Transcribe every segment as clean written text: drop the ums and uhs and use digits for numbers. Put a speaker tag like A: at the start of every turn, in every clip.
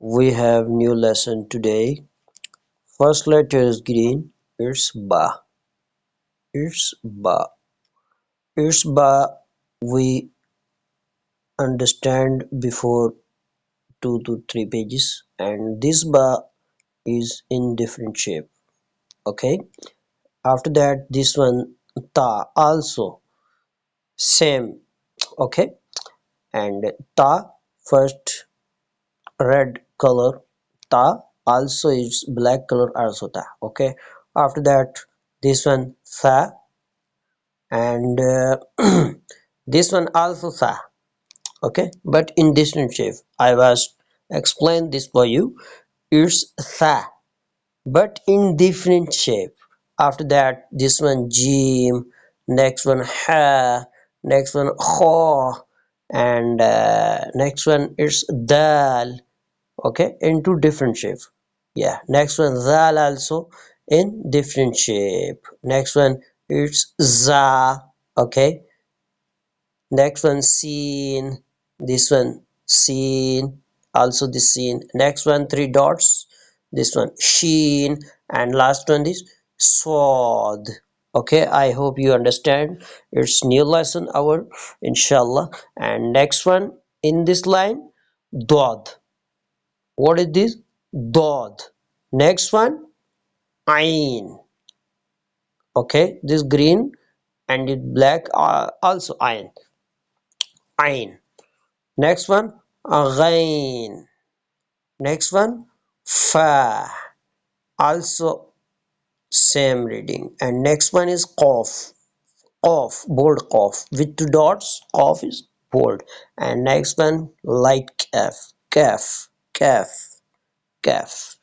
A: We have new lesson today. First letter is green. It's ba. It's ba. It's ba. We understand before 2 to 3 pages, and this ba is in different shape. Okay. After that, this one ta also same. Okay. And ta first red color, ta also is black color also ta. Okay. After that, this one tha, and this one also tha. Okay, but in different shape. I was explain this for you. It's tha, but in different shape. After that, this one jim, next one ha, next one kha, and next one is dal. Okay, in two different shape. Yeah, next one zal also in different shape. Next one it's za. Okay, next one seen, this one seen, also this seen. Next one three dots, this one sheen, and last one is swad. Okay, I hope you understand. It's new lesson our inshallah. And next one in this line, dod. What is this? Dod. Next one, ain. Okay, this green and it black also ain. Ain. Next one, ghain. Next one, fa. Also same reading. And next one is qaf. Qaf, bold qaf. With two dots, qaf is bold. And next one, light kaf. Kaf, kaf, kaf.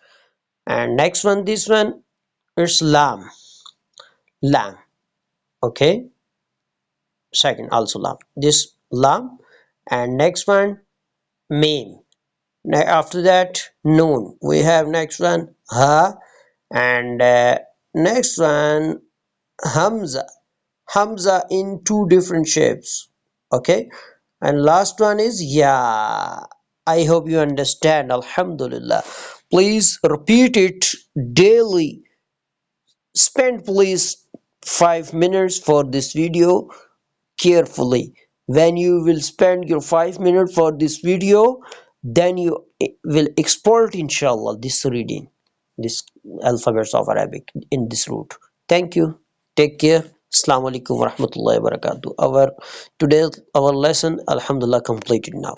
A: And next one, this one, it's lam. Lam. Okay. Second, also lam. This lam. And next one, mim. After that, noon. We have next one ha, and next one hamza. Hamza in two different shapes. Okay, and last one is ya. I hope you understand. Alhamdulillah. Please repeat it daily. Spend please 5 minutes for this video carefully. When you will spend your 5 minutes for this video, then you will export inshallah this reading, this alphabets of Arabic in this route. Thank you. Take care. Assalamu alaikum wa rahmatullahi wa barakatuh. Our lesson alhamdulillah completed now.